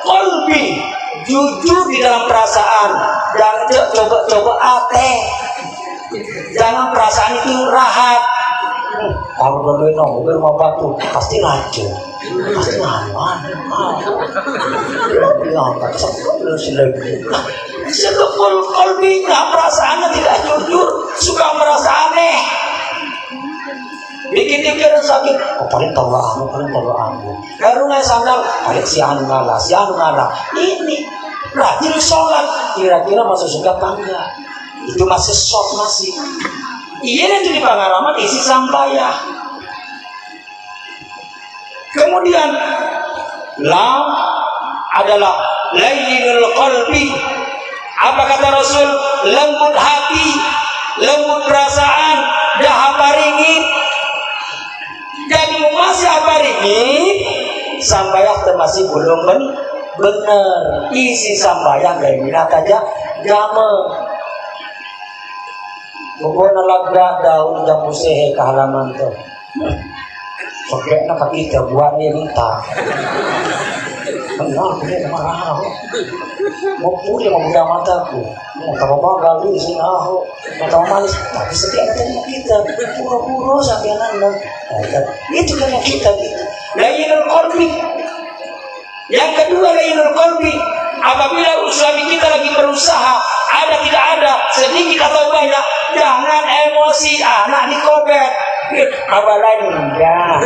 qalbi, jujur di dalam perasaan. Jangan coba-coba ateh. Jangan perasaan itu rahat. Kalau berdua mobil rumah batu pasti racun, pasti aman. Angkat sebelum selagi. Sidqul qalbi, perasaannya tidak jujur, suka merasa aneh. Dikit-dikit sakit, paling tahu aku. Baru nggak sandal, paling si anu ngalah. Ini rajin sholat, kira-kira masuk surga apa enggak? Itu masih short masih. Iya itu di pengalaman isi sampaya. Kemudian lam adalah layyinul qalbi. Apa kata Rasul? Lembut hati, lembut perasaan, dah paringin. Jadi masih paringin sambayah masih belum benar. Isi sambayah kayak minat aja jame. Bukan laga daun jamu sehe ke halaman tuh. Sokeknya pakai kita buat dia minta. Enggak, dia marah. Mau punya mau buka mataku. Mau tahu apa galu sih aku. Mau tahu malis. Tapi setiap ketemu kita pura-pura sampai nanda. Itu kan yang kita gitu. Lainul qalbi. Yang kedua lainul qalbi. Apabila suami kita lagi berusaha, ada tidak ada, sedikit atau banyak, jangan emosi, anak dikobek. Awalan ya,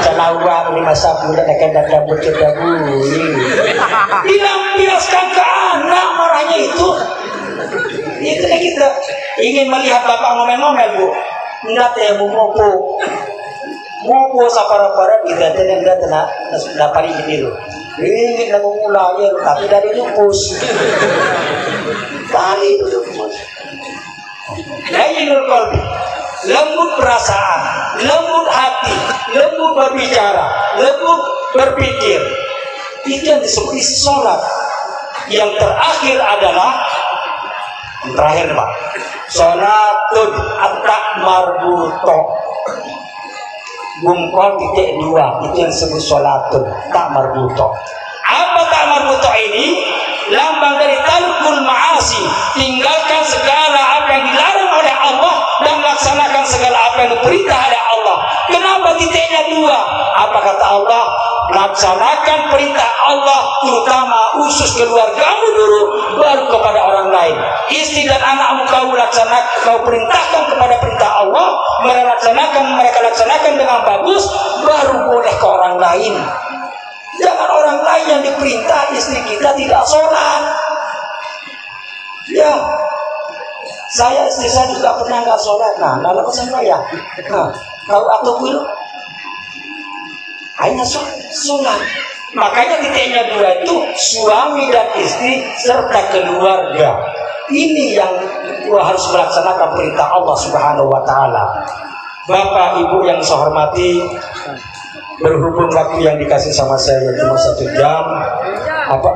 cenawang 5 bulan akan datang bercedabui. Dilampiaskan ke anak marahnya itu. Itu kita ingin melihat bapak ngomel-ngomel bu, enggak teh bu mopo sapara-para kita tidak dapat ini loh. Ingin mengulangnya, tapi dari lupus. Dari lupus. Lainul qalbi, lembut perasaan, lembut hati, lembut berbicara, lembut berpikir. Itu yang disebut isi sholat. Yang terakhir adalah Pak. Sholatun at-tak marbuto. Bungkol titik 2, itu yang disebut sholatun tak marbuto. Apa tak marbuto ini? Lambang dari tarkul ma'asi, tinggalkan segala apa yang dilarang oleh Allah dan laksanakan segala apa yang diperintah oleh Allah. Kenapa titiknya 2? Apa kata Allah? Laksanakan perintah Allah, terutama usus keluargamu dulu, baru kepada orang lain. Istri dan anakmu kau perintahkan kepada perintah Allah, mereka laksanakan dengan bagus, baru boleh ke orang lain. Jangan orang lain yang diperintah istri kita tidak sholat. Ya, Saya istri saya juga pernah nggak sholat. Nah, lalu saya kalau atau gue hanya sholat. Makanya titiknya dua itu suami dan istri serta keluarga. Ini yang harus melaksanakan perintah Allah Subhanahu wa taala. Bapak Ibu yang saya hormati, berhubung waktu yang dikasih sama saya cuma 1 jam. Apa?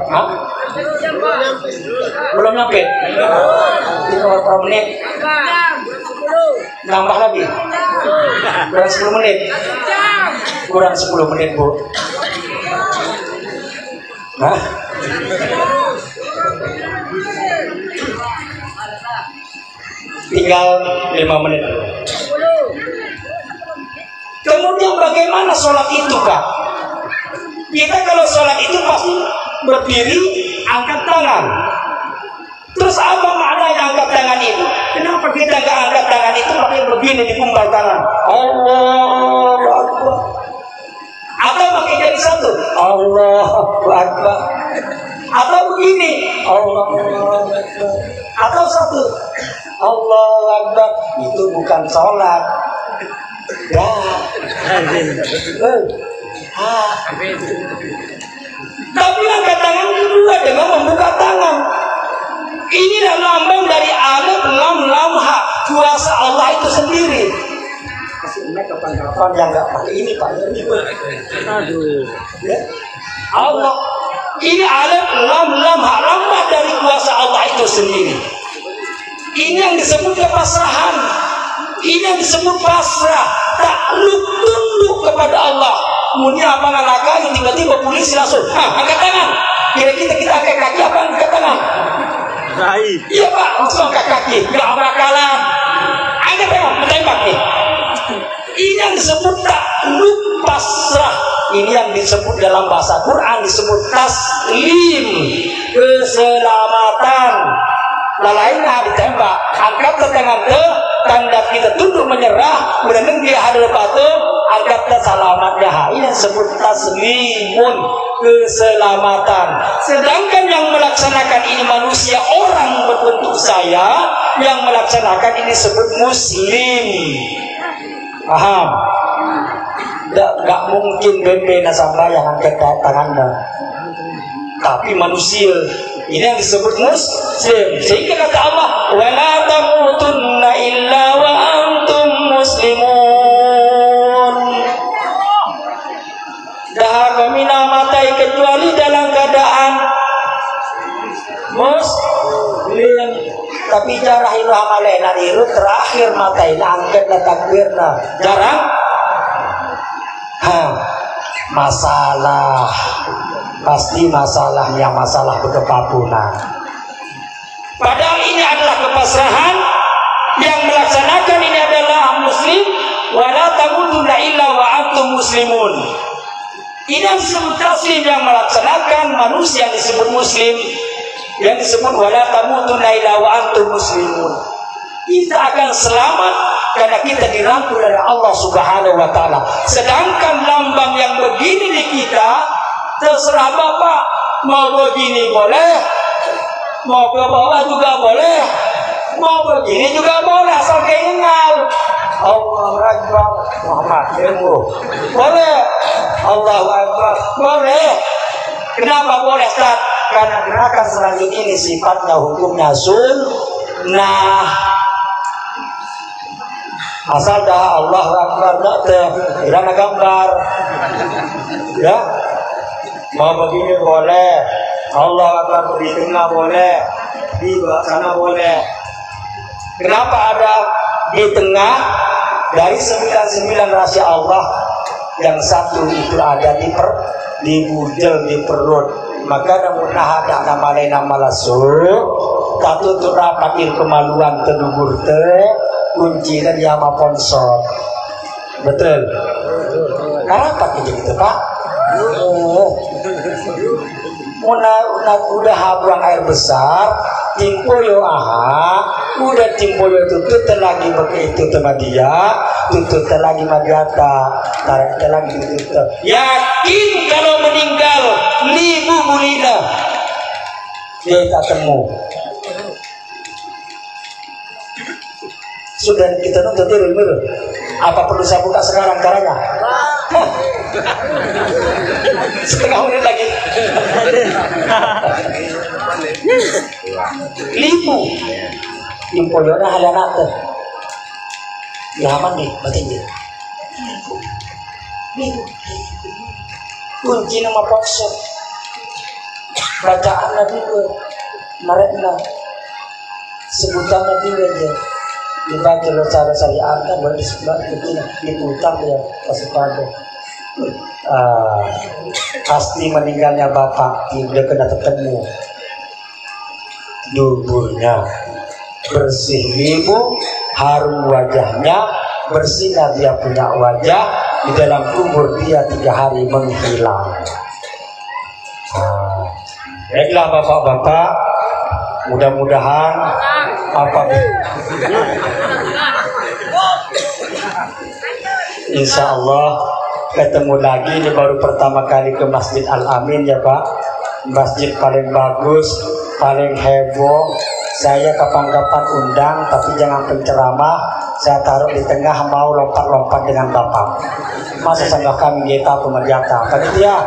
Belum nyampe? 5 menit. Nambah lagi? Kurang 10 menit. Kurang 10 menit, Bu. Hah? Tinggal 5 menit. Kemudian bagaimana sholat itu, Pak? Kita kalau sholat itu pasti berdiri, angkat tangan. Terus apa maknanya angkat tangan itu? Kenapa kita nggak angkat tangan itu pakai begini di kumpal tangan? Allahu Akbar. Atau pakai jadi satu? Allahu Akbar. Atau begini? Allahu Akbar. Atau satu? Allahu Akbar. Itu bukan sholat. Ya. Tapi angkat tangan kedua dengan membuka tangan. Inilah lambang dari alif lam lam ha, kuasa Allah itu sendiri. Kasih kapan-kapan yang nggak pakai ini Pak. Aduh. Ya. Allah. Ini alif lam lam ha, lambang dari kuasa Allah itu sendiri. Ini yang disebut kepasrahan. Ini yang disebut pasrah, takluk, tunduk kepada Allah. Kemudian apa ngalakanya tiba-tiba polisi langsung, angkat tangan. Kira-kira kita angkat kaki apa angkat tangan? Iya Pak, langsung angkat kaki. Gak bakalan. Angkat tangan, menembak nih. Ini yang disebut takluk pasrah. Ini yang disebut dalam bahasa Quran disebut taslim, keselamatan. Lainnya ditembak, angkat tangan ke tanda kita tunduk menyerah, kemudian dia hadir patuh, angkat selamat dah. Ini disebut taslimun, keselamatan. Sedangkan yang melaksanakan ini manusia orang berbentuk saya, yang melaksanakan ini disebut muslim. Paham? Gak mungkin bebena sama yang angkat tangannya. Tapi manusia ini yang disebut muslim. Sehingga kata Allah, wala tamutunna illa wa antum muslimun. Dahar memina matai kecuali dalam keadaan muslim. Tapi jarah ilu amalena iru terakhir matai angkatlah takbirna. Jarang. Masalah. Pasti masalahnya masalah kepapunan. Padahal ini adalah kepasrahan. Yang melaksanakan ini adalah muslim. Wala tamutunna illa wa antum muslimun. Ini yang disebut taslim, yang melaksanakan manusia yang disebut muslim. Yang disebut wala tamutunna illa wa antum muslimun. Kita akan selamat karena kita dirangkul oleh Allah Subhanahu wa taala. Sedangkan lambang yang begini di kita, terserah Bapak mau begini boleh, mau ke bawah juga boleh, mau begini juga boleh, asal keingal. Allahu Akbar, Muhammad boleh, Allahu Akbar boleh. Kenapa boleh Ustaz? Karena gerakan selanjutnya ini sifatnya hukumnya sunnah. Asal dah Allahu Akbar tak kirana gambar, ya. Mau begini boleh, Allah Akbar di tengah boleh, di sana boleh. Kenapa ada di tengah? Dari 99 rahasia Allah, yang satu itu ada di bujel, di perut. Maka namun ada nama lain nama lasuk, satu tu rapatil kemaluan tedugur kunci dan yama ponsor. Betul. Kenapa gitu Pak? Udah buang air besar, timpoyo udah timpoyo tutut lagi begitu tema dia, tutut lagi magiata, tarik lagi tutut. Yakin kalau meninggal libu mulina dia tak temu. Sudah kita nonton tiru. Apa perlu saya buka sekarang caranya? Setengah menit lagi. Limu. Impoyona halanate. Yaman nih, batin dia. Kunci nama paksa. Bacaan Nabi mereka sebutannya dia aja. Dibaca secara syariat baru disebut begini diputar ya pasti pada pasti meninggalnya bapak tidak kena ketemu duburnya bersih limu harum wajahnya bersinar dia punya wajah di dalam kubur dia 3 hari menghilang. Baiklah bapak-bapak, mudah-mudahan insya Allah ketemu lagi. Ini baru pertama kali ke Masjid Al-Amin ya Pak. Masjid paling bagus, paling heboh. Saya kapan-kapan undang, tapi jangan penceramah. Saya taruh di tengah mau lompat-lompat dengan Bapak. Masa sanggah kami kita pemerjata. Tadi dia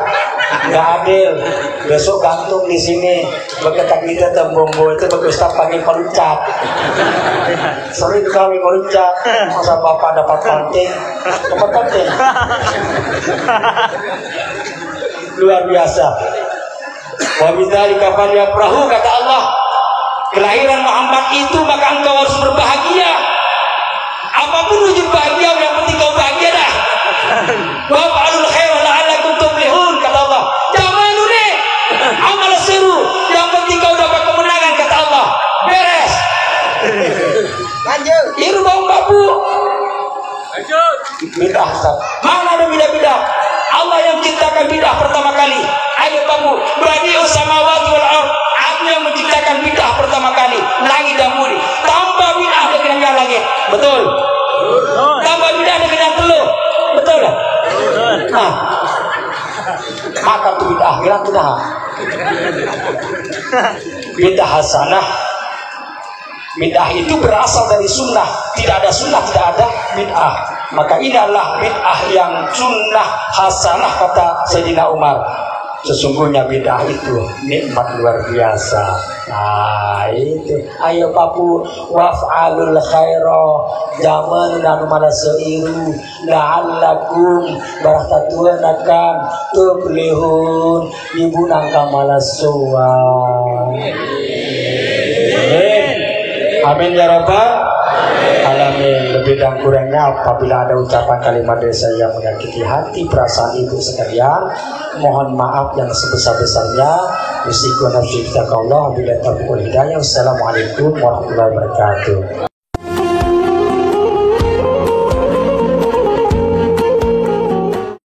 nggak adil. Besok gantung di sini. Begitu kita tembonggo itu bagus tak panggil peluncat. Sering kami peluncat. Masa Bapak dapat penting, dapat penting. Luar biasa. Wa bidzalika falyafrahu kata Allah. Kelahiran Muhammad itu maka engkau harus berbahagia. Apapun wujud bahagia, yang penting kau bahagia dah. Wa fa'alul khair la'allakum tuflihun kata Allah. Jangan ini amal seru, yang penting kau dapat kemenangan kata Allah. Beres.
Lanjut.
Iru bau babu. Lanjut. Bidah. Mana ada bidah-bidah? Allah yang menciptakan bidah pertama kali. Ayo kamu, badi'us samawati wal ardh. Aku yang menciptakan bidah pertama kali, langit dan bumi. Tambah bidah dengan yang langit, betul? Tambah bidah dengan yang telur, betul? Nah, maka tu bidah, bilang tu dah. Bidah hasanah. Bidah itu berasal dari sunnah. Tidak ada sunnah, tidak ada bid'ah. Maka ini adalah bid'ah yang sunnah hasanah kata Sayyidina Umar. Sesungguhnya bid'ah itu nikmat luar biasa. Nah itu. Ayo papu waf'alul khaira zaman dan malasairu la'allakum barakatuanakan tuflihun ibunang kamalasuan. Amin ya rabbal alamin. Lebih dan kurangnya apabila ada ucapan kalimat dari saya yang menyakiti hati perasaan ibu sekalian, mohon maaf yang sebesar-besarnya. Usiku nafsi kita Allah bila taufiq wal hidayah. Wassalamualaikum warahmatullahi wabarakatuh.